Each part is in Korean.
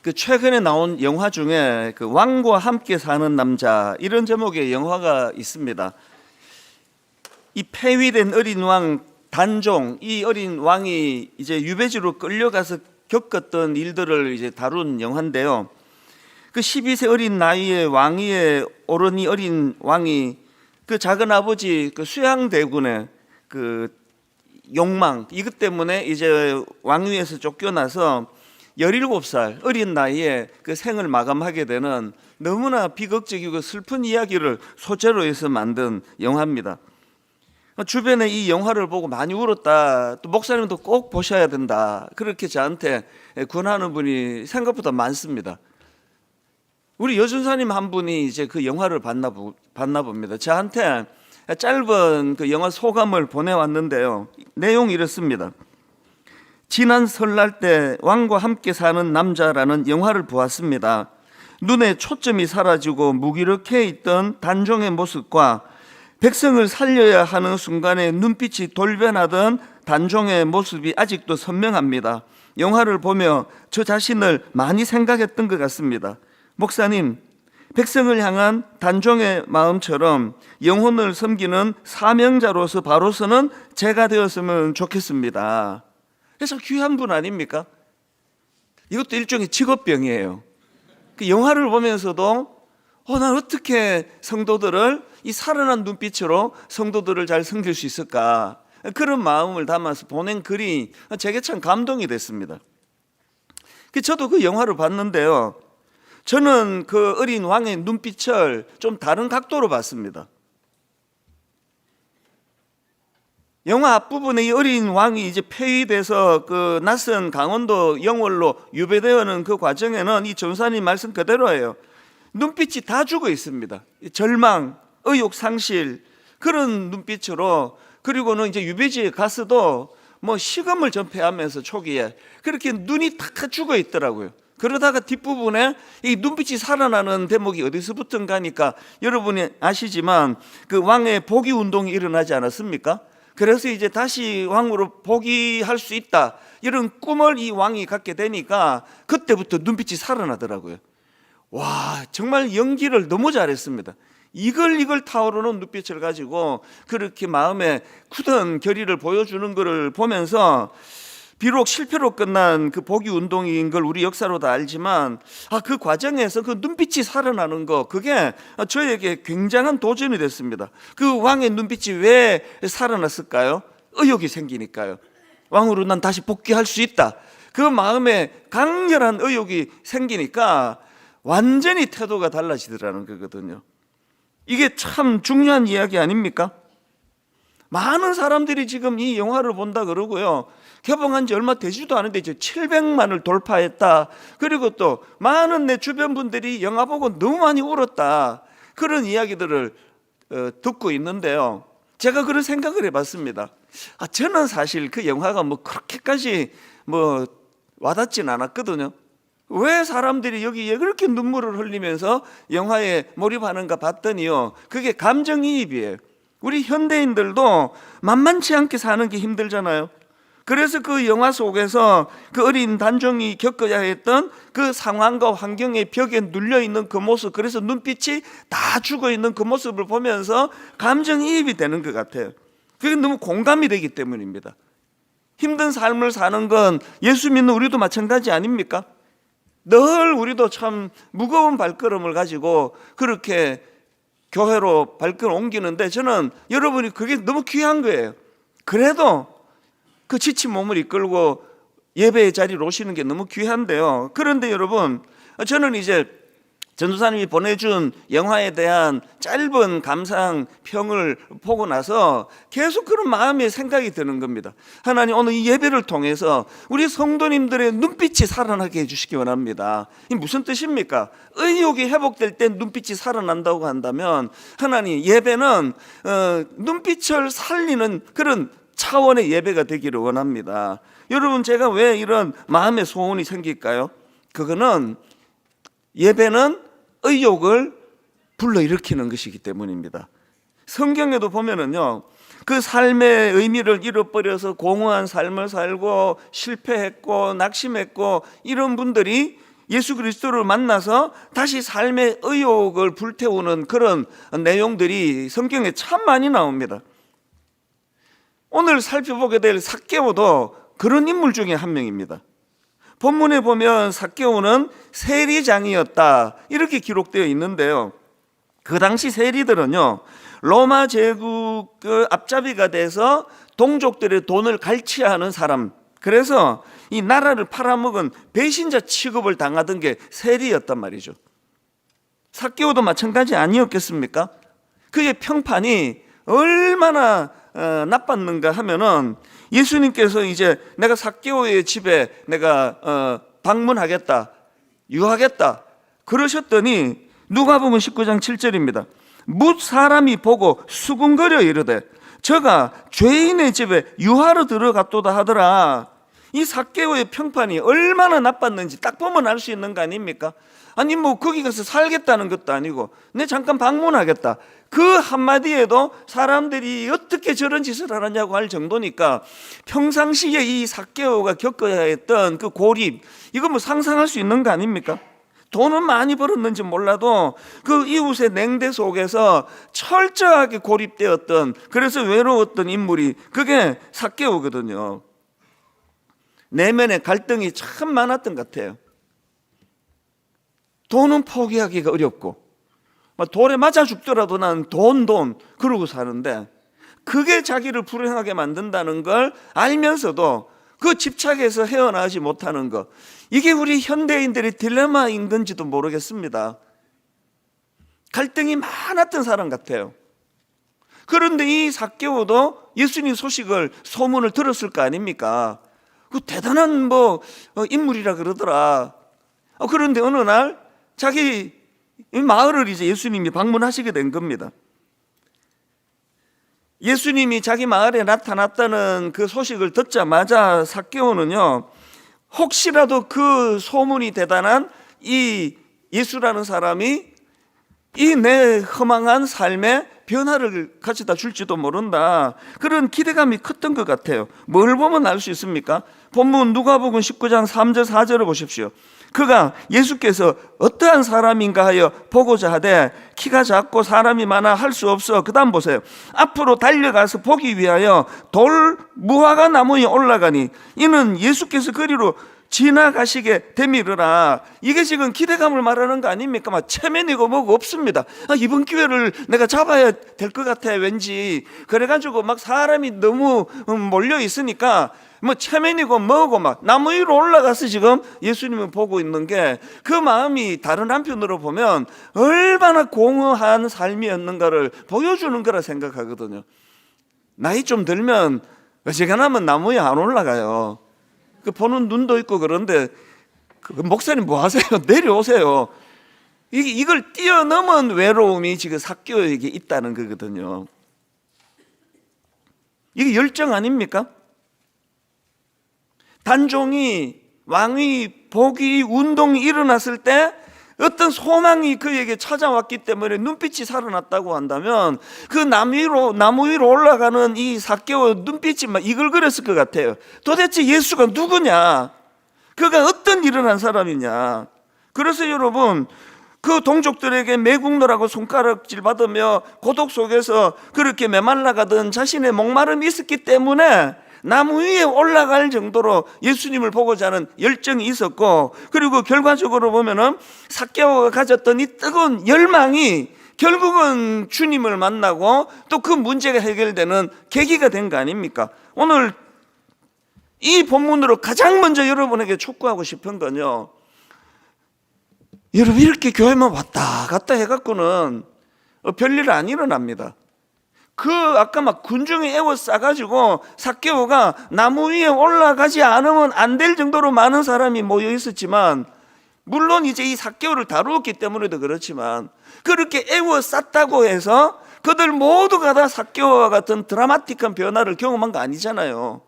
그 최근에 나온 영화 중에 그 왕과 함께 사는 남자, 이런 제목의 영화가 있습니다. 이 폐위된 어린 왕 단종, 이 어린 왕이 이제 유배지로 끌려가서 겪었던 일들을 이제 다룬 영화인데요. 그 12세 어린 나이에 왕위에 오른 이 어린 왕이 그 작은 아버지 그 수양대군의 그 욕망, 이것 때문에 이제 왕위에서 쫓겨나서 17살 어린 나이에 그 생을 마감하게 되는 너무나 비극적이고 슬픈 이야기를 소재로 해서 만든 영화입니다. 주변에 이 영화를 보고 많이 울었다, 또 목사님도 꼭 보셔야 된다, 그렇게 저한테 권하는 분이 생각보다 많습니다. 우리 여준사님 한 분이 이제 그 영화를 봤나 봅니다. 저한테 짧은 그 영화 소감을 보내왔는데요. 내용이 이렇습니다. 지난 설날 때 왕과 함께 사는 남자라는 영화를 보았습니다. 눈에 초점이 사라지고 무기력해 있던 단종의 모습과 백성을 살려야 하는 순간에 눈빛이 돌변하던 단종의 모습이 아직도 선명합니다. 영화를 보며 저 자신을 많이 생각했던 것 같습니다. 목사님, 백성을 향한 단종의 마음처럼 영혼을 섬기는 사명자로서 바로서는 제가 되었으면 좋겠습니다. 그래서 귀한 분 아닙니까? 이것도 일종의 직업병이에요. 그 영화를 보면서도 난 어떻게 성도들을 이 살아난 눈빛으로 성도들을 잘 섬길 수 있을까, 그런 마음을 담아서 보낸 글이 제게 참 감동이 됐습니다. 저도 그 영화를 봤는데요, 저는 그 어린 왕의 눈빛을 좀 다른 각도로 봤습니다. 영화 앞부분에 이 어린 왕이 이제 폐위돼서 그 낯선 강원도 영월로 유배되어는 그 과정에는 이 전사님 말씀 그대로예요. 눈빛이 다 죽어 있습니다. 절망, 의욕 상실, 그런 눈빛으로, 그리고는 이제 유배지에 가서도 뭐 식음을 전폐하면서 초기에 그렇게 눈이 다 죽어 있더라고요. 그러다가 뒷부분에 이 눈빛이 살아나는 대목이 어디서부터인가 하니까 여러분이 아시지만 그 왕의 복위 운동이 일어나지 않았습니까? 그래서 이제 다시 왕으로 복위할 수 있다, 이런 꿈을 이 왕이 갖게 되니까 그때부터 눈빛이 살아나더라고요. 와, 정말 연기를 너무 잘했습니다. 이걸 타오르는 눈빛을 가지고 그렇게 마음에 굳은 결의를 보여주는 것을 보면서, 비록 실패로 끝난 그 복위 운동인 걸 우리 역사로 다 알지만 그 과정에서 그 눈빛이 살아나는 거, 그게 저에게 굉장한 도전이 됐습니다. 그 왕의 눈빛이 왜 살아났을까요? 의욕이 생기니까요. 왕으로 난 다시 복귀할 수 있다, 그 마음에 강렬한 의욕이 생기니까 완전히 태도가 달라지더라는 거거든요. 이게 참 중요한 이야기 아닙니까? 많은 사람들이 지금 이 영화를 본다 그러고요, 개봉한 지 얼마 되지도 않은데 이제 700만을 돌파했다, 그리고 또 많은 내 주변 분들이 영화 보고 너무 많이 울었다, 그런 이야기들을 듣고 있는데요. 제가 그런 생각을 해봤습니다. 저는 사실 그 영화가 뭐 그렇게까지 뭐 와닿진 않았거든요. 왜 사람들이 여기에 그렇게 눈물을 흘리면서 영화에 몰입하는가 봤더니요, 그게 감정이입이에요. 우리 현대인들도 만만치 않게 사는 게 힘들잖아요. 그래서 그 영화 속에서 그 어린 단종이 겪어야 했던 그 상황과 환경의 벽에 눌려있는 그 모습, 그래서 눈빛이 다 죽어있는 그 모습을 보면서 감정이입이 되는 것 같아요. 그게 너무 공감이 되기 때문입니다. 힘든 삶을 사는 건 예수 믿는 우리도 마찬가지 아닙니까? 늘 우리도 참 무거운 발걸음을 가지고 그렇게 교회로 발걸음 옮기는데, 저는 여러분이 그게 너무 귀한 거예요. 그래도 그 지친 몸을 이끌고 예배의 자리로 오시는 게 너무 귀한데요. 그런데 여러분, 저는 이제 전도사님이 보내준 영화에 대한 짧은 감상평을 보고 나서 계속 그런 마음의 생각이 드는 겁니다. 하나님, 오늘 이 예배를 통해서 우리 성도님들의 눈빛이 살아나게 해주시기 원합니다. 이게 무슨 뜻입니까? 의욕이 회복될 때 눈빛이 살아난다고 한다면, 하나님, 예배는 눈빛을 살리는 그런 차원의 예배가 되기를 원합니다. 여러분, 제가 왜 이런 마음의 소원이 생길까요? 그거는 예배는 의욕을 불러일으키는 것이기 때문입니다. 성경에도 보면은요, 그 삶의 의미를 잃어버려서 공허한 삶을 살고 실패했고 낙심했고 이런 분들이 예수 그리스도를 만나서 다시 삶의 의욕을 불태우는 그런 내용들이 성경에 참 많이 나옵니다. 오늘 살펴보게 될 삭개오도 그런 인물 중에 한 명입니다. 본문에 보면 삭개오는 세리장이었다 이렇게 기록되어 있는데요, 그 당시 세리들은요 로마 제국 그 앞잡이가 돼서 동족들의 돈을 갈취하는 사람, 그래서 이 나라를 팔아먹은 배신자 취급을 당하던 게 세리였단 말이죠. 삭개오도 마찬가지 아니었겠습니까? 그의 평판이 얼마나 나빴는가 하면은 예수님께서 이제 내가 삭개오의 집에 내가 방문하겠다, 유하겠다 그러셨더니 누가복음 19장 7절입니다. 뭇 사람이 보고 수군거려 이르되 저가 죄인의 집에 유하러 들어갔도다 하더라. 이 삭개오의 평판이 얼마나 나빴는지 딱 보면 알 수 있는 거 아닙니까? 아니 뭐 거기 가서 살겠다는 것도 아니고 내 잠깐 방문하겠다, 그 한마디에도 사람들이 어떻게 저런 짓을 하느냐고 할 정도니까 평상시에 이 삭개오가 겪어야 했던 그 고립, 이거 뭐 상상할 수 있는 거 아닙니까? 돈은 많이 벌었는지 몰라도 그 이웃의 냉대 속에서 철저하게 고립되었던, 그래서 외로웠던 인물이 그게 삭개오거든요. 내면에 갈등이 참 많았던 것 같아요. 돈은 포기하기가 어렵고 돌에 맞아 죽더라도 난 돈 그러고 사는데, 그게 자기를 불행하게 만든다는 걸 알면서도 그 집착에서 헤어나오지 못하는 것, 이게 우리 현대인들의 딜레마인 건지도 모르겠습니다. 갈등이 많았던 사람 같아요. 그런데 이 삭개오도 예수님 소문을 들었을 거 아닙니까? 그 대단한 인물이라 그러더라. 그런데 어느 날 자기 마을을 이제 예수님이 방문하시게 된 겁니다. 예수님이 자기 마을에 나타났다는 그 소식을 듣자마자 삭개오는요, 혹시라도 그 소문이 대단한 이 예수라는 사람이 이 내 허망한 삶에 변화를 가져다 줄지도 모른다, 그런 기대감이 컸던 것 같아요. 뭘 보면 알 수 있습니까? 본문 누가복음 19장 3절 4절을 보십시오. 그가 예수께서 어떠한 사람인가 하여 보고자 하되 키가 작고 사람이 많아 할 수 없어. 그 다음 보세요. 앞으로 달려가서 보기 위하여 돌 무화과 나무에 올라가니 이는 예수께서 그리로 지나가시게 되미르라. 이게 지금 기대감을 말하는 거 아닙니까? 막 체면이고 뭐고 없습니다. 이번 기회를 내가 잡아야 될 것 같아 왠지. 그래가지고 막 사람이 너무 몰려 있으니까 뭐 체면이고 뭐고 막 나무 위로 올라가서 지금 예수님을 보고 있는 게, 그 마음이 다른 한편으로 보면 얼마나 공허한 삶이었는가를 보여주는 거라 생각하거든요. 나이 좀 들면 어지간하면 나무 위에 안 올라가요. 그 보는 눈도 있고. 그런데 목사님 뭐 하세요? 내려오세요. 이걸 뛰어넘은 외로움이 지금 삭개오에게 있다는 거거든요. 이게 열정 아닙니까? 단종이 왕위 복위 운동이 일어났을 때 어떤 소망이 그에게 찾아왔기 때문에 눈빛이 살아났다고 한다면, 그 나무 위로 올라가는 이 삭개오 눈빛이 막 이글거렸을 것 같아요. 도대체 예수가 누구냐? 그가 어떤 일을 한 사람이냐? 그래서 여러분, 그 동족들에게 매국노라고 손가락질 받으며 고독 속에서 그렇게 메말라가던 자신의 목마름이 있었기 때문에 나무 위에 올라갈 정도로 예수님을 보고자 하는 열정이 있었고, 그리고 결과적으로 보면은 삭개오가 가졌던 이 뜨거운 열망이 결국은 주님을 만나고 또 그 문제가 해결되는 계기가 된 거 아닙니까? 오늘 이 본문으로 가장 먼저 여러분에게 촉구하고 싶은 건요, 여러분 이렇게 교회만 왔다 갔다 해갖고는 별일 안 일어납니다. 아까 막 군중에 에워싸가지고 삭개오가 나무 위에 올라가지 않으면 안 될 정도로 많은 사람이 모여 있었지만, 물론 이제 이 삭개오를 다루었기 때문에도 그렇지만, 그렇게 에워쌌다고 해서 그들 모두가 다 삭개오와 같은 드라마틱한 변화를 경험한 거 아니잖아요.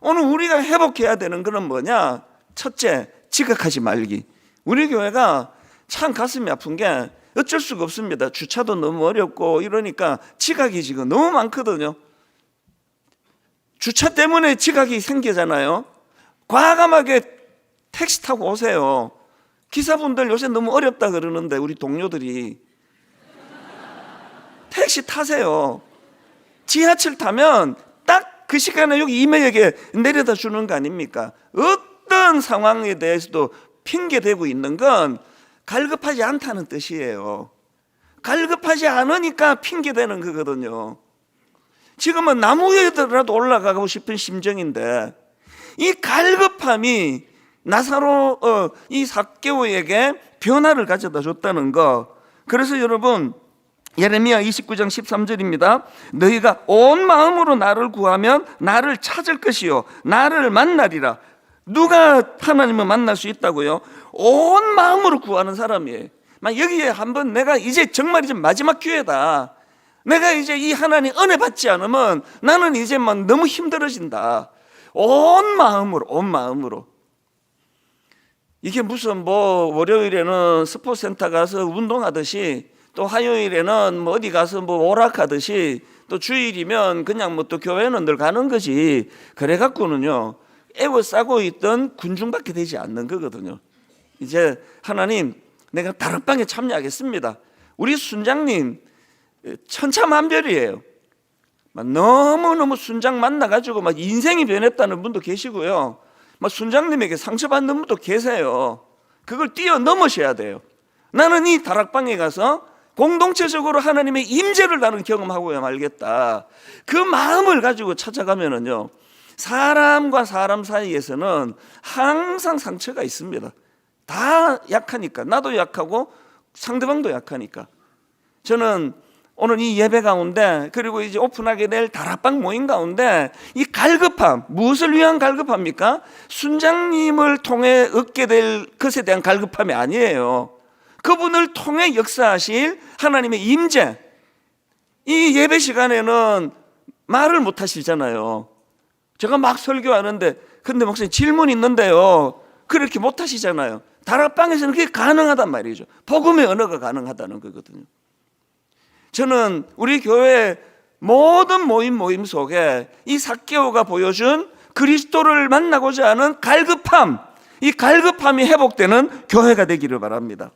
오늘 우리가 회복해야 되는 것은 뭐냐? 첫째, 지각하지 말기. 우리 교회가 참 가슴이 아픈 게 어쩔 수가 없습니다. 주차도 너무 어렵고 이러니까 지각이 지금 너무 많거든요. 주차 때문에 지각이 생기잖아요. 과감하게 택시 타고 오세요. 기사분들 요새 너무 어렵다 그러는데 우리 동료들이 택시 타세요. 지하철 타면 딱 그 시간에 여기 이매에게 내려다 주는 거 아닙니까? 어떤 상황에 대해서도 핑계대고 있는 건 갈급하지 않다는 뜻이에요. 갈급하지 않으니까 핑계대는 거거든요. 지금은 나무 위에라도 올라가고 싶은 심정인데 이 갈급함이 나사로 이 삭개오에게 변화를 가져다 줬다는 거. 그래서 여러분 예레미야 29장 13절입니다. 너희가 온 마음으로 나를 구하면 나를 찾을 것이요 나를 만나리라. 누가 하나님을 만날 수 있다고요? 온 마음으로 구하는 사람이에요. 여기에 한번 내가 이제 정말 이제 마지막 기회다. 내가 이제 이 하나님 은혜 받지 않으면 나는 이제 막 너무 힘들어진다. 온 마음으로. 이게 무슨 월요일에는 스포츠센터 가서 운동하듯이 또 화요일에는 어디 가서 오락하듯이 또 주일이면 그냥 또 교회는 늘 가는 거지. 그래 갖고는요 애워싸고 있던 군중밖에 되지 않는 거거든요. 이제 하나님 내가 다락방에 참여하겠습니다. 우리 순장님 천차만별이에요. 너무너무 순장 만나가지고 인생이 변했다는 분도 계시고요. 순장님에게 상처받는 분도 계세요. 그걸 뛰어넘으셔야 돼요. 나는 이 다락방에 가서 공동체적으로 하나님의 임재를 나는 경험하고야 말겠다. 그 마음을 가지고 찾아가면은요 사람과 사람 사이에서는 항상 상처가 있습니다. 다 약하니까. 나도 약하고 상대방도 약하니까. 저는 오늘 이 예배 가운데 그리고 이제 오픈하게 될 다락방 모임 가운데 이 갈급함, 무엇을 위한 갈급합니까? 순장님을 통해 얻게 될 것에 대한 갈급함이 아니에요. 그분을 통해 역사하실 하나님의 임재. 이 예배 시간에는 말을 못 하시잖아요. 제가 막 설교하는데 근데 목사님 질문 있는데요 그렇게 못 하시잖아요. 다락방에서는 그게 가능하단 말이죠. 복음의 언어가 가능하다는 거거든요. 저는 우리 교회 모든 모임 속에 이 삭개오가 보여준 그리스도를 만나고자 하는 갈급함, 이 갈급함이 회복되는 교회가 되기를 바랍니다.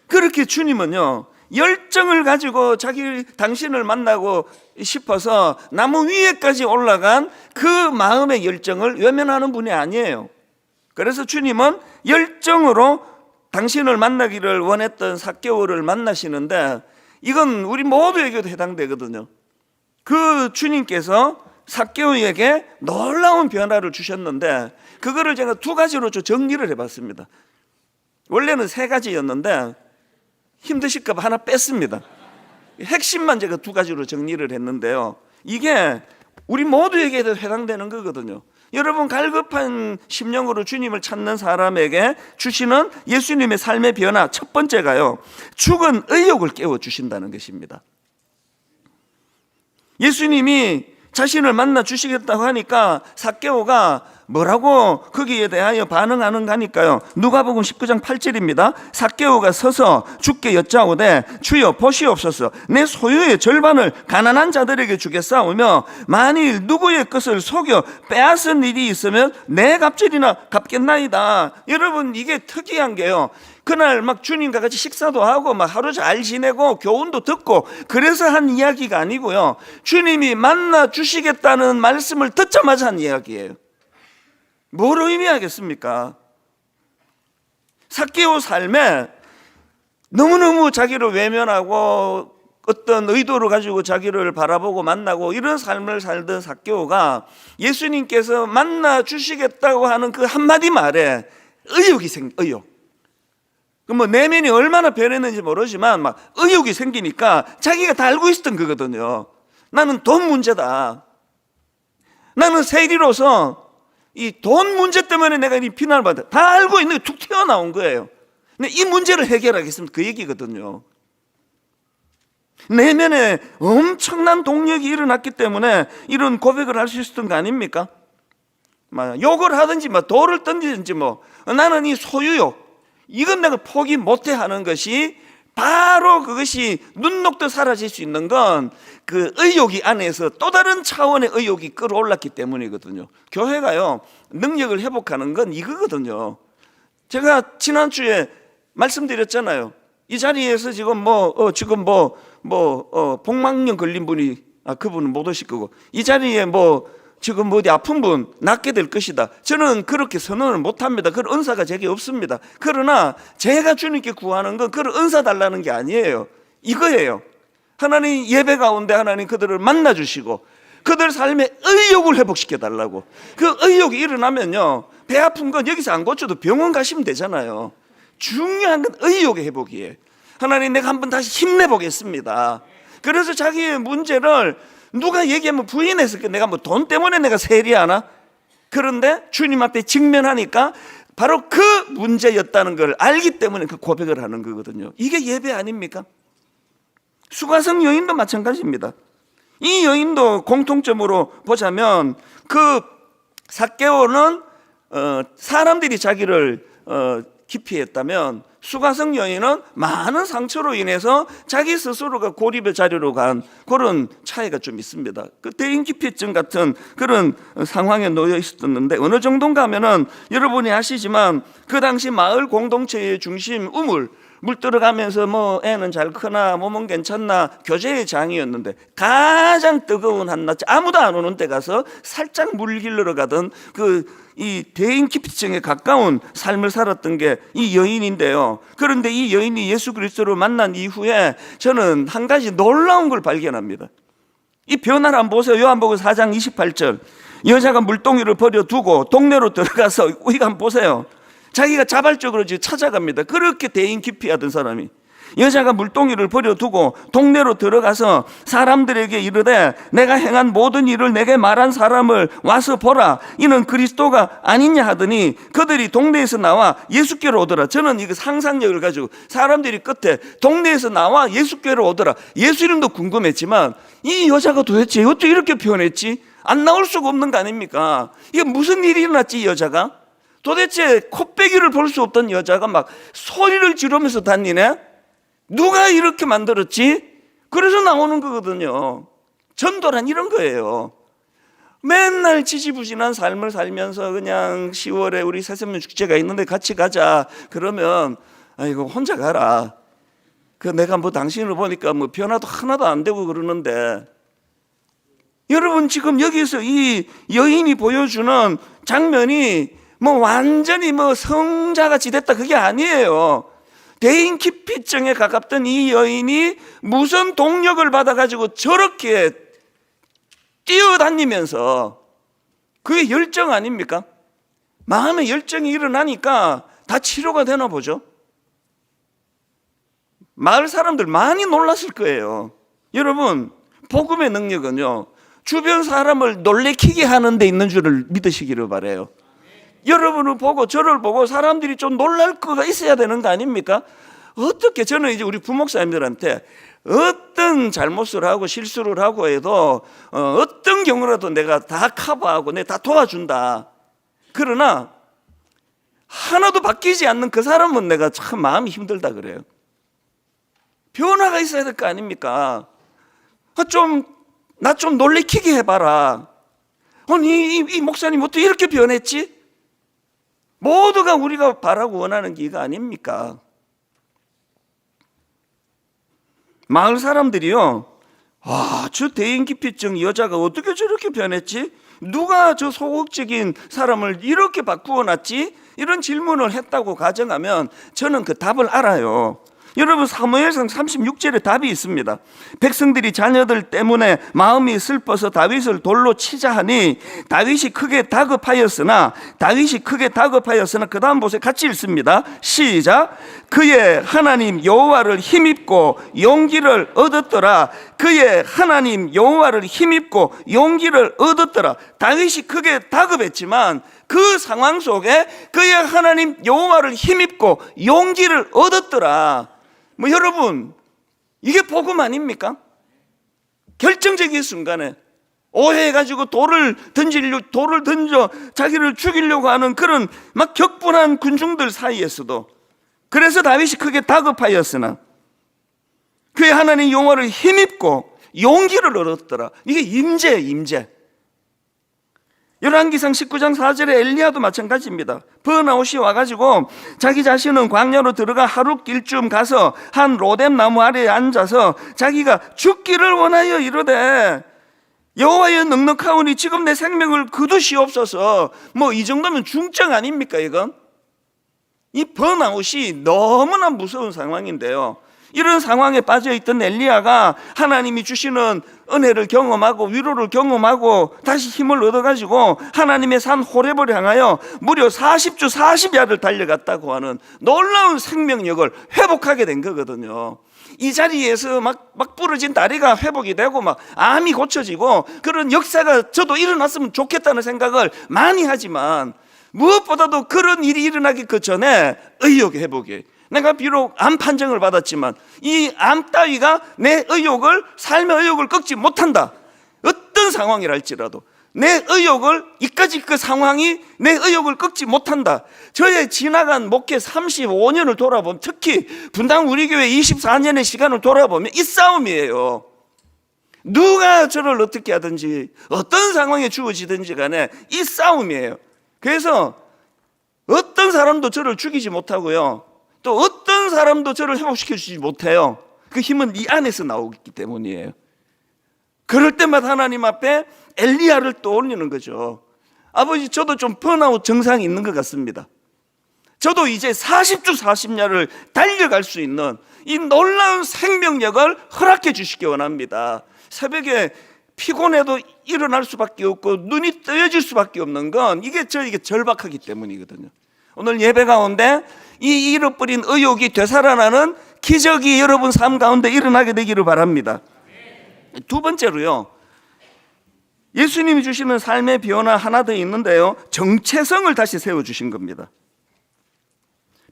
그렇게 주님은요 열정을 가지고 당신을 만나고 싶어서 나무 위에까지 올라간 그 마음의 열정을 외면하는 분이 아니에요. 그래서 주님은 열정으로 당신을 만나기를 원했던 삭개오를 만나시는데 이건 우리 모두에게도 해당되거든요. 그 주님께서 삭개오에게 놀라운 변화를 주셨는데 그거를 제가 두 가지로 좀 정리를 해봤습니다. 원래는 세 가지였는데 힘드실까 봐 하나 뺐습니다. 핵심만 제가 두 가지로 정리를 했는데요. 이게 우리 모두에게도 해당되는 거거든요. 여러분 갈급한 심령으로 주님을 찾는 사람에게 주시는 예수님의 삶의 변화 첫 번째가요 죽은 의욕을 깨워주신다는 것입니다. 예수님이 자신을 만나 주시겠다고 하니까 삭개오가 뭐라고 거기에 대하여 반응하는가 하니까요 누가복음 19장 8절입니다. 삭개오가 서서 주께 여짜오되 주여 보시옵소서 내 소유의 절반을 가난한 자들에게 주겠사오며 만일 누구의 것을 속여 빼앗은 일이 있으면 내 갑질이나 갚겠나이다. 여러분 이게 특이한 게요 그날 막 주님과 같이 식사도 하고 막 하루 잘 지내고 교훈도 듣고 그래서 한 이야기가 아니고요 주님이 만나 주시겠다는 말씀을 듣자마자 한 이야기예요. 뭘 의미하겠습니까? 삭개오 삶에 너무너무 자기를 외면하고 어떤 의도를 가지고 자기를 바라보고 만나고 이런 삶을 살던 삭개오가 예수님께서 만나 주시겠다고 하는 그 한마디 말에 의욕. 그 내면이 얼마나 변했는지 모르지만 막 의욕이 생기니까 자기가 다 알고 있었던 거거든요. 나는 돈 문제다. 나는 세리로서 이 돈 문제 때문에 내가 이 비난을 받아. 다 알고 있는 게 툭 튀어나온 거예요. 근데 이 문제를 해결하겠습니다. 그 얘기거든요. 내면에 엄청난 동력이 일어났기 때문에 이런 고백을 할 수 있었던 거 아닙니까? 욕을 하든지 돌을 던지든지 나는 이 소유욕 이건 내가 포기 못해 하는 것이 바로 그것이 눈 녹듯 사라질 수 있는 건 그 의욕이 안에서 또 다른 차원의 의욕이 끌어올랐기 때문이거든요. 교회가요, 능력을 회복하는 건 이거거든요. 제가 지난주에 말씀드렸잖아요. 이 자리에서 지금 복막염 걸린 분이, 그분은 못 오실 거고, 이 자리에 지금 어디 아픈 분 낫게 될 것이다. 저는 그렇게 선언을 못 합니다. 그런 은사가 제게 없습니다. 그러나 제가 주님께 구하는 건 그런 은사 달라는 게 아니에요. 이거예요. 하나님 예배 가운데 하나님 그들을 만나 주시고 그들 삶의 의욕을 회복시켜 달라고. 그 의욕이 일어나면요, 배 아픈 건 여기서 안 고쳐도 병원 가시면 되잖아요. 중요한 건 의욕의 회복이에요. 하나님, 내가 한번 다시 힘내보겠습니다. 그래서 자기의 문제를 누가 얘기하면 부인해서 내가 돈 때문에 내가 세리하나? 그런데 주님 앞에 직면하니까 바로 그 문제였다는 걸 알기 때문에 그 고백을 하는 거거든요. 이게 예배 아닙니까? 수가성 여인도 마찬가지입니다. 이 여인도 공통점으로 보자면 그 삭개오는 사람들이 자기를 기피했다면 수가성 여인은 많은 상처로 인해서 자기 스스로가 고립의 자리로 간 그런 차이가 좀 있습니다. 그 대인기피증 같은 그런 상황에 놓여 있었는데, 어느 정도인가 하면은 여러분이 아시지만 그 당시 마을 공동체의 중심 물 들어가면서 애는 잘 크나 몸은 괜찮나 교제의 장이었는데, 가장 뜨거운 한낮 아무도 안 오는 데 가서 살짝 물 길러러 가던 이 대인기피증에 가까운 삶을 살았던 게 이 여인인데요. 그런데 이 여인이 예수 그리스도를 만난 이후에 저는 한 가지 놀라운 걸 발견합니다. 이 변화를 한번 보세요. 요한복음 4장 28절, 여자가 물동이를 버려두고 동네로 들어가서, 이거 한번 보세요. 자기가 자발적으로 찾아갑니다. 그렇게 대인 기피하던 사람이 여자가 물동이를 버려두고 동네로 들어가서 사람들에게 이르되, 내가 행한 모든 일을 내게 말한 사람을 와서 보라, 이는 그리스도가 아니냐 하더니 그들이 동네에서 나와 예수께로 오더라. 저는 이거 상상력을 가지고 사람들이 끝에 동네에서 나와 예수께로 오더라, 예수 이름도 궁금했지만 이 여자가 도대체 어떻게 이렇게 표현했지? 안 나올 수가 없는 거 아닙니까? 이게 무슨 일이 일어났지? 이 여자가 도대체 코빼기를 볼 수 없던 여자가 막 소리를 지르면서 다니네? 누가 이렇게 만들었지? 그래서 나오는 거거든요. 전도란 이런 거예요. 맨날 지지부진한 삶을 살면서 그냥 10월에 우리 새샘년 축제가 있는데 같이 가자 그러면, 아이고 혼자 가라, 내가 당신을 보니까 변화도 하나도 안 되고 그러는데, 여러분 지금 여기서 이 여인이 보여주는 장면이 완전히 성자같이 됐다, 그게 아니에요. 대인기피증에 가깝던 이 여인이 무슨 동력을 받아가지고 저렇게 뛰어다니면서, 그게 열정 아닙니까? 마음의 열정이 일어나니까 다 치료가 되나 보죠. 마을 사람들 많이 놀랐을 거예요. 여러분, 복음의 능력은요, 주변 사람을 놀래키게 하는 데 있는 줄을 믿으시기를 바라요. 여러분을 보고 저를 보고 사람들이 좀 놀랄 거가 있어야 되는 거 아닙니까? 어떻게, 저는 이제 우리 부목사님들한테 어떤 잘못을 하고 실수를 하고 해도 어떤 경우라도 내가 다 커버하고 내가 다 도와준다. 그러나 하나도 바뀌지 않는 그 사람은 내가 참 마음이 힘들다 그래요. 변화가 있어야 될 거 아닙니까? 나 좀 놀래키게 해봐라. 아니 이 목사님 어떻게 이렇게 변했지? 모두가 우리가 바라고 원하는 게 이거 아닙니까? 마을 사람들이요, 저 대인기피증 여자가 어떻게 저렇게 변했지? 누가 저 소극적인 사람을 이렇게 바꾸어 놨지? 이런 질문을 했다고 가정하면 저는 그 답을 알아요. 여러분, 사무엘상 36절에 답이 있습니다. 백성들이 자녀들 때문에 마음이 슬퍼서 다윗을 돌로 치자 하니 다윗이 크게 다급하였으나 그 다음 보세요. 같이 읽습니다. 시작. 그의 하나님 여호와를 힘입고 용기를 얻었더라. 그의 하나님 여호와를 힘입고 용기를 얻었더라. 다윗이 크게 다급했지만 그 상황 속에 그의 하나님 여호와를 힘입고 용기를 얻었더라. 여러분, 이게 복음 아닙니까? 결정적인 순간에 오해해가지고 돌을 던져 자기를 죽이려고 하는 그런 막 격분한 군중들 사이에서도, 그래서 다윗이 크게 다급하였으나 그의 하나님 영화를 힘입고 용기를 얻었더라. 이게 임재예요, 임재. 열왕기상 19장 4절에 엘리야도 마찬가지입니다. 번아웃이 와가지고 자기 자신은 광야로 들어가 하루 길쯤 가서 한 로뎀 나무 아래에 앉아서 자기가 죽기를 원하여 이르되 여호와여 넉넉하오니 지금 내 생명을 거두시옵소서. 뭐 이 정도면 중증 아닙니까 이건? 이 번아웃이 너무나 무서운 상황인데요, 이런 상황에 빠져있던 엘리야가 하나님이 주시는 은혜를 경험하고 위로를 경험하고 다시 힘을 얻어가지고 하나님의 산 호렙을 향하여 무려 40주 40야를 달려갔다고 하는 놀라운 생명력을 회복하게 된 거거든요. 이 자리에서 막 부러진 다리가 회복이 되고 막 암이 고쳐지고 그런 역사가 저도 일어났으면 좋겠다는 생각을 많이 하지만, 무엇보다도 그런 일이 일어나기 그 전에 의욕의 회복이, 내가 비록 암 판정을 받았지만 이 암 따위가 내 의욕을, 삶의 의욕을 꺾지 못한다. 어떤 상황이랄지라도 내 의욕을, 이까지 그 상황이 내 의욕을 꺾지 못한다. 저의 지나간 목회 35년을 돌아보면, 특히 분당 우리 교회 24년의 시간을 돌아보면 이 싸움이에요. 누가 저를 어떻게 하든지 어떤 상황에 주어지든지 간에 이 싸움이에요. 그래서 어떤 사람도 저를 죽이지 못하고요, 또 어떤 사람도 저를 회복시켜주지 못해요. 그 힘은 이 안에서 나오기 때문이에요. 그럴 때마다 하나님 앞에 엘리야를 떠올리는 거죠. 아버지, 저도 좀 번아웃 증상이 있는 것 같습니다. 저도 이제 40주 40야를 달려갈 수 있는 이 놀라운 생명력을 허락해 주시기 원합니다. 새벽에 피곤해도 일어날 수밖에 없고 눈이 뜨여질 수밖에 없는 건 이게 저에게 절박하기 때문이거든요. 오늘 예배 가운데 이 잃어버린 의욕이 되살아나는 기적이 여러분 삶 가운데 일어나게 되기를 바랍니다. 두 번째로요, 예수님이 주시는 삶의 변화 하나 더 있는데요, 정체성을 다시 세워주신 겁니다.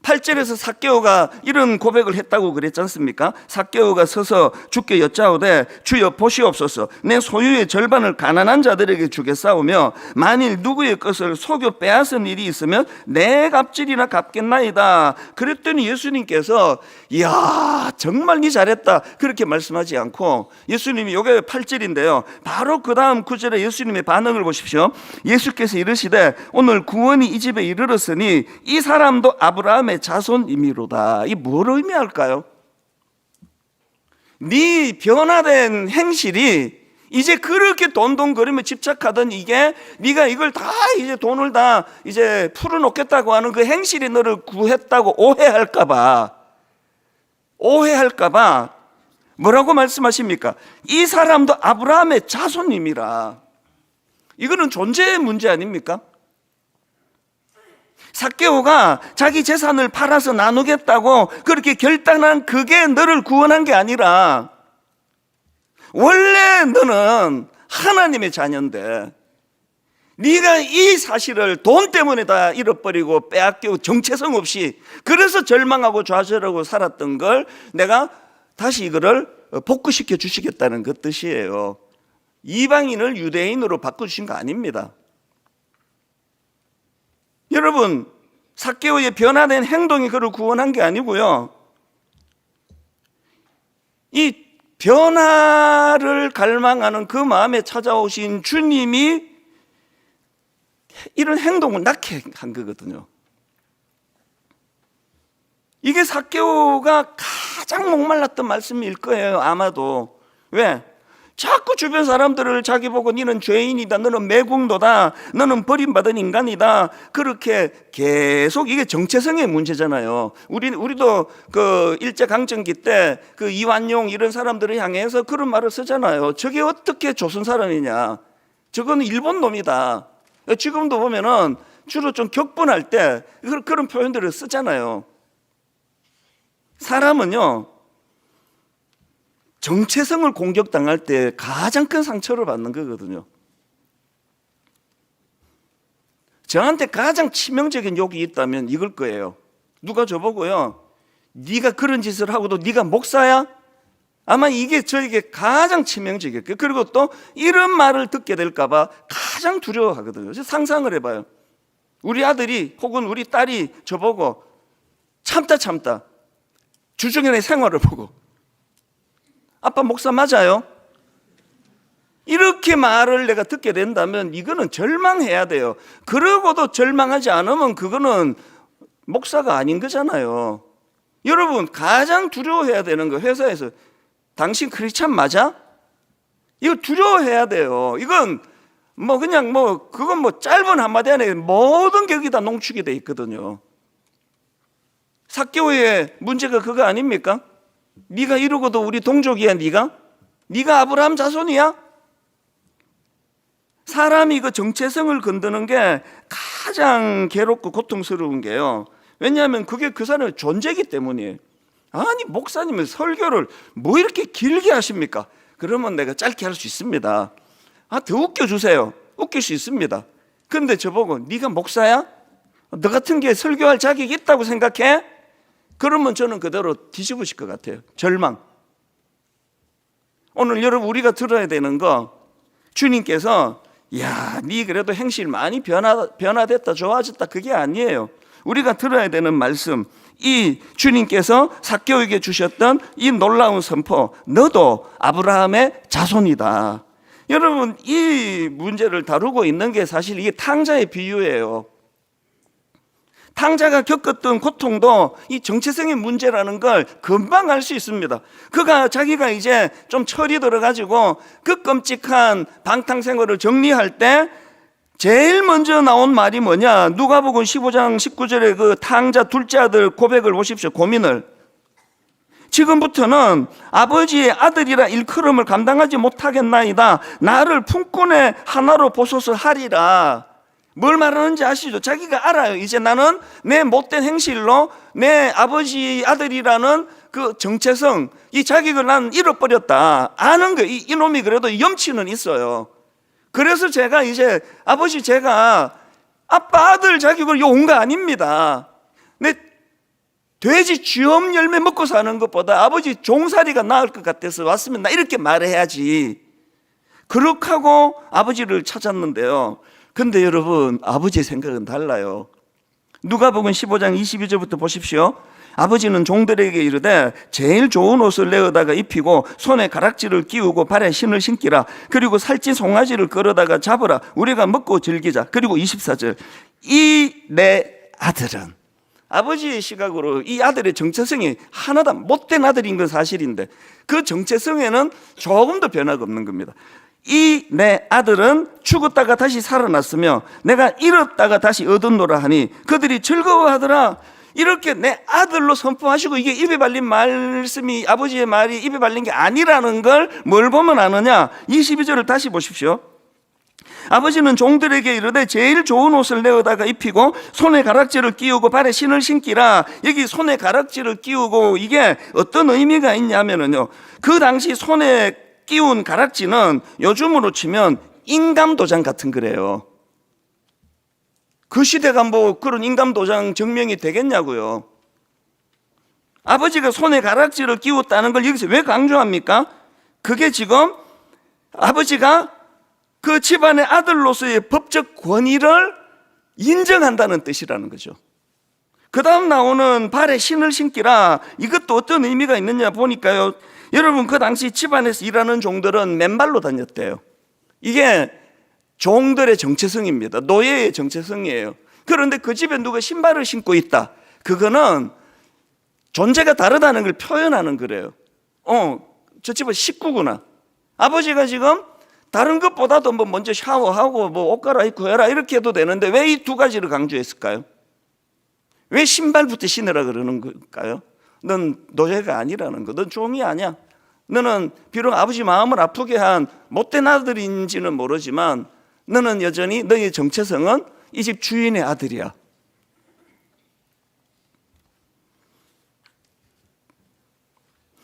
8절에서 삭개오가 이런 고백을 했다고 그랬지 않습니까? 삭개오가 서서 주께 여짜오되 주여 보시옵소서, 내 소유의 절반을 가난한 자들에게 주겠사오며 만일 누구의 것을 속여 빼앗은 일이 있으면 내 갑질이나 갚겠나이다. 그랬더니 예수님께서 이야 정말 니 잘했다 그렇게 말씀하지 않고, 예수님이, 이게 8절인데요, 바로 그 다음 9절에 예수님의 반응을 보십시오. 예수께서 이르시되 오늘 구원이 이 집에 이르렀으니 이 사람도 아브라함의 자손이미로다. 이 뭘 의미할까요? 네 변화된 행실이 이제 그렇게 돈돈거리며 집착하던 이게 네가 이걸 다 이제 돈을 다 이제 풀어놓겠다고 하는 그 행실이 너를 구했다고 오해할까봐 뭐라고 말씀하십니까? 이 사람도 아브라함의 자손님이라. 이거는 존재의 문제 아닙니까? 삭개오가 자기 재산을 팔아서 나누겠다고 그렇게 결단한 그게 너를 구원한 게 아니라, 원래 너는 하나님의 자녀인데 네가 이 사실을 돈 때문에 다 잃어버리고 빼앗기고 정체성 없이, 그래서 절망하고 좌절하고 살았던 걸 내가 다시 이거를 복구시켜 주시겠다는 그 뜻이에요. 이방인을 유대인으로 바꿔주신 거 아닙니다. 여러분, 삭개오의 변화된 행동이 그를 구원한 게 아니고요, 이 변화를 갈망하는 그 마음에 찾아오신 주님이 이런 행동을 낳게 한 거거든요. 이게 삭개오가 가장 목말랐던 말씀일 거예요, 아마도. 왜? 자꾸 주변 사람들을 자기 보고 너는 죄인이다, 너는 매국노다, 너는 버림받은 인간이다, 그렇게 계속, 이게 정체성의 문제잖아요. 우리도 그 일제강점기 때 그 이완용 이런 사람들을 향해서 그런 말을 쓰잖아요. 저게 어떻게 조선 사람이냐, 저거는 일본 놈이다. 지금도 보면은 주로 좀 격분할 때 그런 표현들을 쓰잖아요. 사람은요, 정체성을 공격당할 때 가장 큰 상처를 받는 거거든요. 저한테 가장 치명적인 욕이 있다면 이걸 거예요. 누가 저보고요, 네가 그런 짓을 하고도 네가 목사야? 아마 이게 저에게 가장 치명적이에요. 그리고 또 이런 말을 듣게 될까 봐 가장 두려워하거든요. 상상을 해봐요. 우리 아들이 혹은 우리 딸이 저보고 참다 주중에 내 생활을 보고 아빠 목사 맞아요? 이렇게 말을 내가 듣게 된다면 이거는 절망해야 돼요. 그러고도 절망하지 않으면 그거는 목사가 아닌 거잖아요. 여러분, 가장 두려워해야 되는 거, 회사에서 당신 크리스찬 맞아? 이거 두려워해야 돼요. 이건 그건 짧은 한마디 안에 모든 격이 다 농축이 돼 있거든요. 삭개오의 문제가 그거 아닙니까? 네가 이러고도 우리 동족이야. 네가 아브라함 자손이야? 사람이 그 정체성을 건드는 게 가장 괴롭고 고통스러운 게요, 왜냐하면 그게 그 사람의 존재이기 때문이에요. 아니, 목사님은 설교를 뭐 이렇게 길게 하십니까? 그러면 내가 짧게 할 수 있습니다. 더 웃겨주세요. 웃길 수 있습니다. 그런데 저보고 네가 목사야? 너 같은 게 설교할 자격이 있다고 생각해? 그러면 저는 그대로 뒤집으실 것 같아요. 절망. 오늘 여러분, 우리가 들어야 되는 거, 주님께서 야, 네 그래도 행실 많이 변화됐다, 좋아졌다, 그게 아니에요. 우리가 들어야 되는 말씀, 이 주님께서 삭개오에게 주셨던 이 놀라운 선포, 너도 아브라함의 자손이다. 여러분, 이 문제를 다루고 있는 게 사실 이게 탕자의 비유예요. 탕자가 겪었던 고통도 이 정체성의 문제라는 걸 금방 알 수 있습니다. 자기가 이제 좀 철이 들어가지고 그 끔찍한 방탕 생활을 정리할 때 제일 먼저 나온 말이 뭐냐? 누가복음 15장 19절에 그 탕자 둘째 아들 고백을 보십시오. 고민을. 지금부터는 아버지의 아들이라 일컬음을 감당하지 못하겠나이다. 나를 품꾼의 하나로 보소서 하리라. 뭘 말하는지 아시죠? 자기가 알아요. 이제 나는 내 못된 행실로 내 아버지 아들이라는 그 정체성, 이 자격을 난 잃어버렸다. 아는 거예요. 이놈이 그래도 염치는 있어요. 그래서 제가 이제 아버지, 제가 아빠 아들 자격을 온 거 아닙니다. 내 돼지 쥐엄 열매 먹고 사는 것보다 아버지 종살이가 나을 것 같아서 왔으면 나 이렇게 말해야지. 그렇게 하고 아버지를 찾았는데요. 근데 여러분, 아버지의 생각은 달라요. 누가복음 15장 22절부터 보십시오. 아버지는 종들에게 이르되 제일 좋은 옷을 내어다가 입히고 손에 가락지를 끼우고 발에 신을 신기라. 그리고 살찐 송아지를 끌어다가 잡으라. 우리가 먹고 즐기자. 그리고 24절, 이 내 아들은, 아버지의 시각으로 이 아들의 정체성이 하나도 못된 아들인 건 사실인데 그 정체성에는 조금도 변화가 없는 겁니다. 이 내 아들은 죽었다가 다시 살아났으며 내가 잃었다가 다시 얻었노라 하니 그들이 즐거워하더라. 이렇게 내 아들로 선포하시고, 이게 입에 발린 말씀이, 아버지의 말이 입에 발린 게 아니라는 걸 뭘 보면 아느냐? 22절을 다시 보십시오. 아버지는 종들에게 이르되 제일 좋은 옷을 내어다가 입히고 손에 가락지를 끼우고 발에 신을 신기라. 여기 손에 가락지를 끼우고 이게 어떤 의미가 있냐면요, 그 당시 손에 끼운 가락지는 요즘으로 치면 인감도장 같은 거래요. 그 시대가 뭐 그런 인감도장 증명이 되겠냐고요. 아버지가 손에 가락지를 끼웠다는 걸 여기서 왜 강조합니까? 그게 지금 아버지가 그 집안의 아들로서의 법적 권위를 인정한다는 뜻이라는 거죠. 그 다음 나오는 발에 신을 신기라. 이것도 어떤 의미가 있느냐 보니까요, 여러분, 그 당시 집안에서 일하는 종들은 맨발로 다녔대요. 이게 종들의 정체성입니다. 노예의 정체성이에요. 그런데 그 집에 누가 신발을 신고 있다, 그거는 존재가 다르다는 걸 표현하는 거래요. 저 집은 식구구나. 아버지가 지금 다른 것보다도 뭐 먼저 샤워하고 뭐 옷 갈아입고 해라 이렇게 해도 되는데 왜 이 두 가지를 강조했을까요? 왜 신발부터 신으라 그러는 걸까요? 넌 노예가 아니라는 거. 넌 종이 아니야. 너는 비록 아버지 마음을 아프게 한 못된 아들인지는 모르지만 너는 여전히, 너의 정체성은 이 집 주인의 아들이야.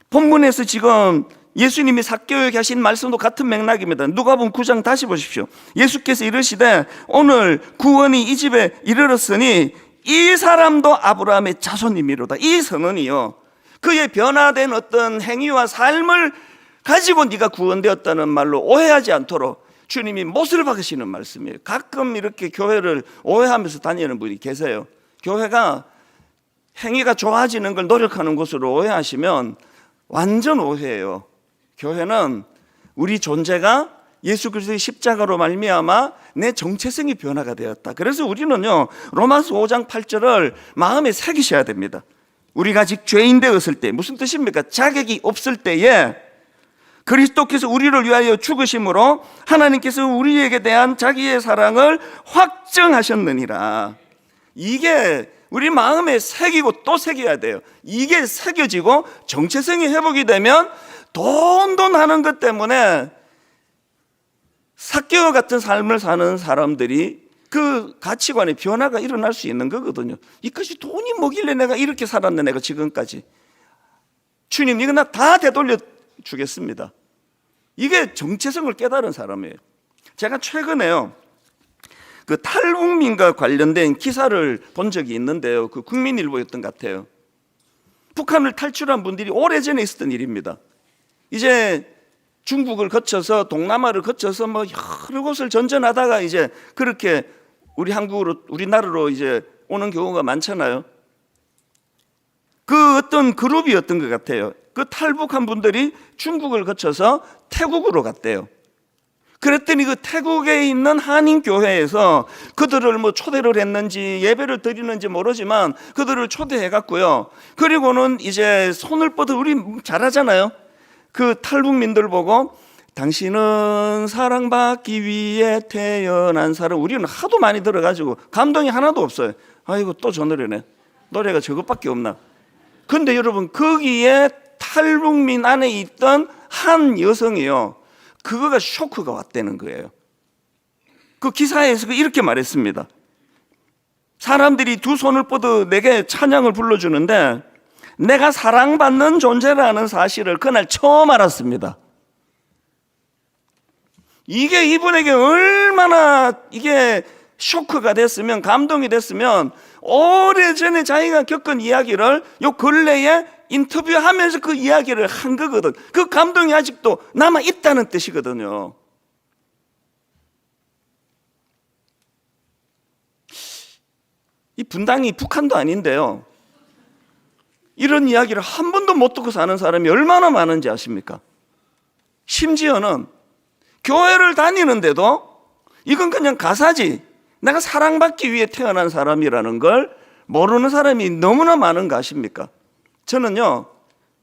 본문에서 지금 예수님이 삭개오에게 하신 말씀도 같은 맥락입니다. 누가복음 9장 다시 보십시오. 예수께서 이르시되 오늘 구원이 이 집에 이르렀으니 이 사람도 아브라함의 자손이미로다. 이 선언이요, 그의 변화된 어떤 행위와 삶을 가지고 네가 구원되었다는 말로 오해하지 않도록 주님이 못을 박으시는 말씀이에요. 가끔 이렇게 교회를 오해하면서 다니는 분이 계세요. 교회가 행위가 좋아지는 걸 노력하는 곳으로 오해하시면 완전 오해예요. 교회는 우리 존재가 예수 그리스도의 십자가로 말미암아 내 정체성이 변화가 되었다. 그래서 우리는요, 로마서 5장 8절을 마음에 새기셔야 됩니다. 우리가 아직 죄인 되었을 때, 무슨 뜻입니까? 자격이 없을 때에 그리스도께서 우리를 위하여 죽으심으로 하나님께서 우리에게 대한 자기의 사랑을 확정하셨느니라. 이게 우리 마음에 새기고 또 새겨야 돼요. 이게 새겨지고 정체성이 회복이 되면 돈 하는 것 때문에 삭개와 같은 삶을 사는 사람들이 그 가치관의 변화가 일어날 수 있는 거거든요. 이것이 돈이 뭐길래 내가 이렇게 살았네, 내가 지금까지. 주님, 이거 나 다 되돌려 주겠습니다. 이게 정체성을 깨달은 사람이에요. 제가 최근에요, 그 탈북민과 관련된 기사를 본 적이 있는데요, 그 국민일보였던 것 같아요. 북한을 탈출한 분들이 오래전에 있었던 일입니다. 이제 중국을 거쳐서 동남아를 거쳐서 뭐 여러 곳을 전전하다가 이제 그렇게 우리 한국으로, 우리나라로 이제 오는 경우가 많잖아요. 그 어떤 그룹이었던 것 같아요. 그 탈북한 분들이 중국을 거쳐서 태국으로 갔대요. 그랬더니 그 태국에 있는 한인교회에서 그들을 뭐 초대를 했는지 예배를 드리는지 모르지만 그들을 초대해 갔고요. 그리고는 이제 손을 뻗어, 우리 잘하잖아요. 그 탈북민들 보고 당신은 사랑받기 위해 태어난 사람, 우리는 하도 많이 들어가지고 감동이 하나도 없어요. 아이고 또 저 노래네, 노래가 저것밖에 없나. 근데 여러분, 거기에 탈북민 안에 있던 한 여성이요, 그거가 쇼크가 왔다는 거예요. 그 기사에서 이렇게 말했습니다. 사람들이 두 손을 뻗어 내게 찬양을 불러주는데 내가 사랑받는 존재라는 사실을 그날 처음 알았습니다. 이게 이분에게 얼마나 이게 쇼크가 됐으면, 감동이 됐으면, 오래전에 자기가 겪은 이야기를 요 근래에 인터뷰하면서 그 이야기를 한 거거든. 그 감동이 아직도 남아 있다는 뜻이거든요. 이 분당이 북한도 아닌데요, 이런 이야기를 한 번도 못 듣고 사는 사람이 얼마나 많은지 아십니까? 심지어는 교회를 다니는데도 이건 그냥 가사지, 내가 사랑받기 위해 태어난 사람이라는 걸 모르는 사람이 너무나 많은 거 아십니까? 저는요,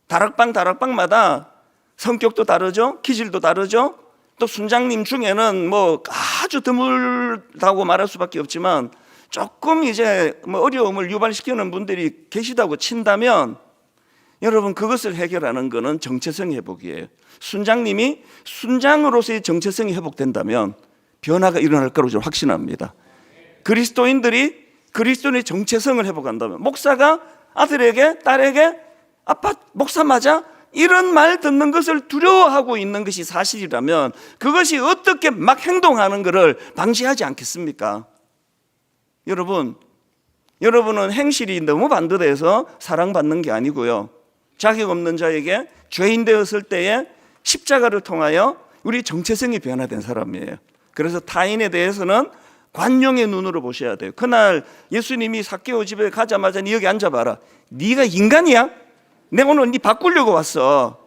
다락방마다 성격도 다르죠, 기질도 다르죠. 또 순장님 중에는 뭐 아주 드물다고 말할 수밖에 없지만 조금 이제 뭐 어려움을 유발시키는 분들이 계시다고 친다면, 여러분, 그것을 해결하는 것은 정체성 회복이에요. 순장님이 순장으로서의 정체성이 회복된다면 변화가 일어날 거라고 저는 확신합니다. 그리스도인들이 그리스도인의 정체성을 회복한다면, 목사가 아들에게, 딸에게 아빠 목사 맞아? 이런 말 듣는 것을 두려워하고 있는 것이 사실이라면 그것이 어떻게 막 행동하는 것을 방지하지 않겠습니까? 여러분은 행실이 너무 반듯해서 사랑받는 게 아니고요, 자격 없는 자에게 죄인 되었을 때에 십자가를 통하여 우리 정체성이 변화된 사람이에요. 그래서 타인에 대해서는 관용의 눈으로 보셔야 돼요. 그날 예수님이 삭개오 집에 가자마자 네 여기 앉아봐라, 네가 인간이야? 내가 오늘 네 바꾸려고 왔어.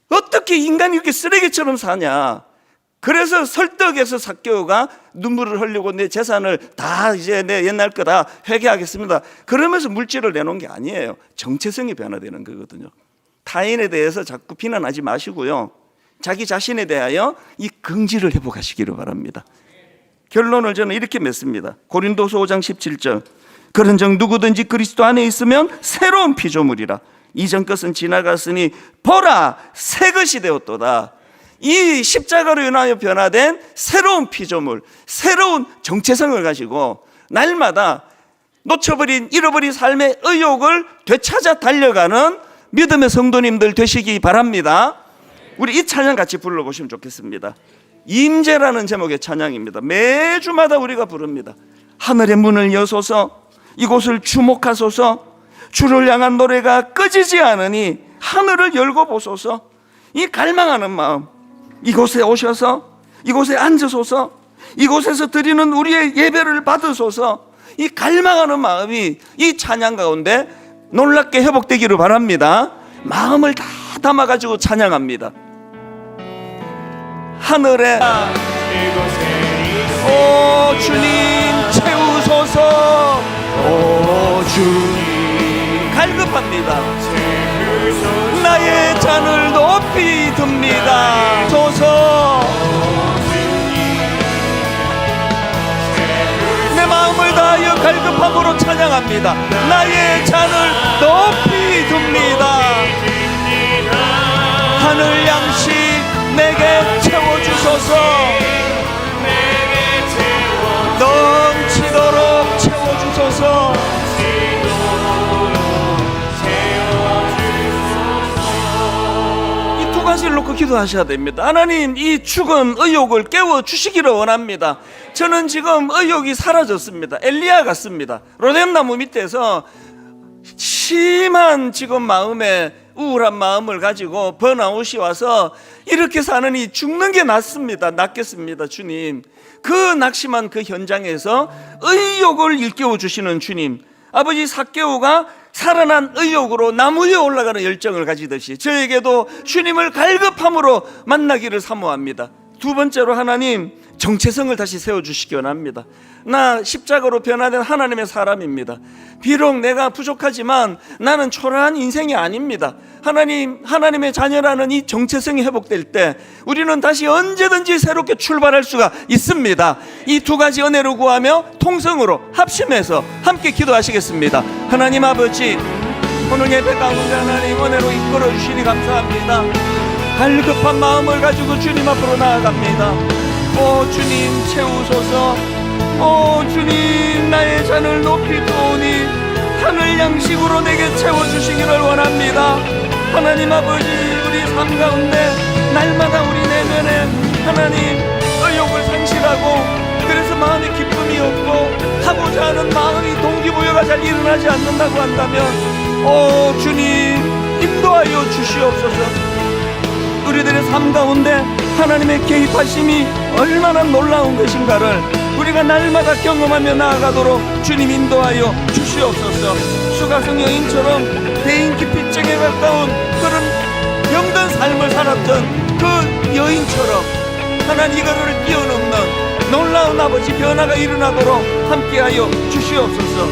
어떻게 인간이 이렇게 쓰레기처럼 사냐. 그래서 설득해서 삭개오가 눈물을 흘리고 내 재산을 다 이제 내 옛날 거 다 회개하겠습니다, 그러면서 물질을 내놓은 게 아니에요. 정체성이 변화되는 거거든요. 타인에 대해서 자꾸 비난하지 마시고요, 자기 자신에 대하여 이 긍지를 회복하시기를 바랍니다. 결론을 저는 이렇게 맺습니다. 고린도서 5장 17절, 그런즉 누구든지 그리스도 안에 있으면 새로운 피조물이라, 이전 것은 지나갔으니 보라 새 것이 되었도다. 이 십자가로 인하여 변화된 새로운 피조물, 새로운 정체성을 가지고 날마다 놓쳐버린, 잃어버린 삶의 의욕을 되찾아 달려가는 믿음의 성도님들 되시기 바랍니다. 우리 이 찬양 같이 불러보시면 좋겠습니다. 임재라는 제목의 찬양입니다. 매주마다 우리가 부릅니다. 하늘의 문을 여소서, 이곳을 주목하소서, 주를 향한 노래가 꺼지지 않으니 하늘을 열고 보소서. 이 갈망하는 마음, 이곳에 오셔서 이곳에 앉으소서, 이곳에서 드리는 우리의 예배를 받으소서. 이 갈망하는 마음이 이 찬양 가운데 놀랍게 회복되기를 바랍니다. 마음을 다 담아가지고 찬양합니다. 하늘에 오 주님 채우소서. 오 주님 갈급합니다. 나의 잔을 높이 듭니다. 소서. 내 마음을 다하여 갈급함으로 찬양합니다. 나의 잔을 높이 듭니다. 하늘 양식 내게 채워주소서. 넘치도록 채워주소서. 이 두 가지를 놓고 기도하셔야 됩니다. 하나님, 이 죽은 의욕을 깨워주시기를 원합니다. 저는 지금 의욕이 사라졌습니다. 엘리야 같습니다. 로뎀나무 밑에서 심한 지금 마음에 우울한 마음을 가지고 번아웃이 와서 이렇게 사느니 죽는 게 낫겠습니다. 주님, 그 낙심한 그 현장에서 의욕을 일깨워 주시는 주님, 아버지 삭개오가 살아난 의욕으로 나무 위에 올라가는 열정을 가지듯이 저에게도 주님을 갈급함으로 만나기를 사모합니다. 두 번째로, 하나님 정체성을 다시 세워주시기 원합니다. 나 십자가로 변화된 하나님의 사람입니다. 비록 내가 부족하지만 나는 초라한 인생이 아닙니다. 하나님의 자녀라는 이 정체성이 회복될 때 우리는 다시 언제든지 새롭게 출발할 수가 있습니다. 이 두 가지 은혜를 구하며 통성으로 합심해서 함께 기도하시겠습니다. 하나님 아버지, 오늘 예배 가운데 하나님 은혜로 이끌어 주시니 감사합니다. 갈급한 마음을 가지고 주님 앞으로 나아갑니다. 오 주님 채우소서. 오 주님, 나의 잔을 높이 두오니 하늘 양식으로 내게 채워주시기를 원합니다. 하나님 아버지, 우리 삶 가운데 날마다 우리 내면에 하나님 의욕을 상실하고, 그래서 마음에 기쁨이 없고 하고자 하는 마음이 동기부여가 잘 일어나지 않는다고 한다면 오 주님 인도하여 주시옵소서. 우리들의 삶 가운데 하나님의 개입하심이 얼마나 놀라운 것인가를 우리가 날마다 경험하며 나아가도록 주님 인도하여 주시옵소서. 수가성 여인처럼 대인 기피증에 가까운 그런 병든 삶을 살았던 그 여인처럼 하나님 이거를 뛰어넘는 놀라운 아버지 변화가 일어나도록 함께하여 주시옵소서.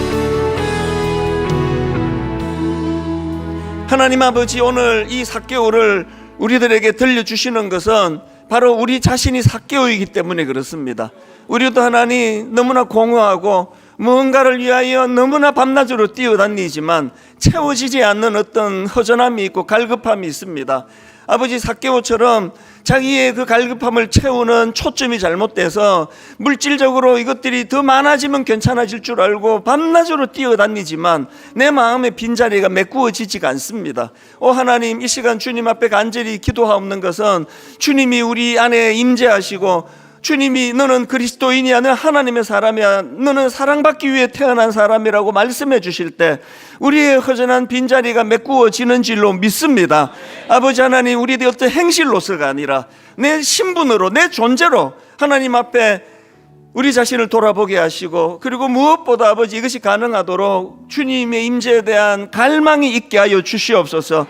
하나님 아버지, 오늘 이 삭개오를 우리들에게 들려주시는 것은 바로 우리 자신이 삭개오이기 때문에 그렇습니다. 우리도 하나님 너무나 공허하고 무언가를 위하여 너무나 밤낮으로 뛰어다니지만 채워지지 않는 어떤 허전함이 있고 갈급함이 있습니다. 아버지 삭개오처럼 자기의 그 갈급함을 채우는 초점이 잘못돼서 물질적으로 이것들이 더 많아지면 괜찮아질 줄 알고 밤낮으로 뛰어다니지만 내 마음의 빈자리가 메꾸어지지가 않습니다. 오 하나님, 이 시간 주님 앞에 간절히 기도하옵는 것은 주님이 우리 안에 임재하시고 주님이 너는 그리스도인이야, 너는 하나님의 사람이야, 너는 사랑받기 위해 태어난 사람이라고 말씀해 주실 때 우리의 허전한 빈자리가 메꾸어지는 줄로 믿습니다. 아버지 하나님, 우리의 어떤 행실로서가 아니라 내 신분으로, 내 존재로 하나님 앞에 우리 자신을 돌아보게 하시고, 그리고 무엇보다 아버지 이것이 가능하도록 주님의 임재에 대한 갈망이 있게 하여 주시옵소서.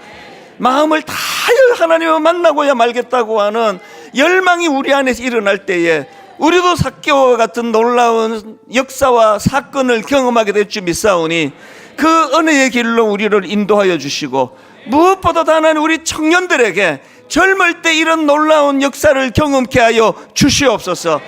마음을 다하여 하나님을 만나고야 말겠다고 하는 열망이 우리 안에서 일어날 때에 우리도 삭개오와 같은 놀라운 역사와 사건을 경험하게 될 줄 믿사오니 그 은혜의 길로 우리를 인도하여 주시고, 무엇보다도 하나님 우리 청년들에게 젊을 때 이런 놀라운 역사를 경험케 하여 주시옵소서.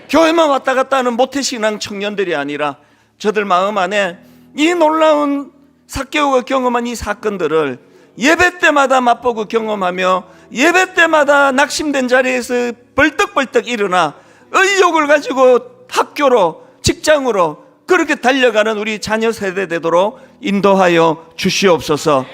교회만 왔다 갔다 하는 모태신앙 청년들이 아니라 저들 마음 안에 이 놀라운 삭개오가 경험한 이 사건들을 예배 때마다 맛보고 경험하며 예배 때마다 낙심된 자리에서 벌떡벌떡 일어나 의욕을 가지고 학교로, 직장으로 그렇게 달려가는 우리 자녀 세대 되도록 인도하여 주시옵소서.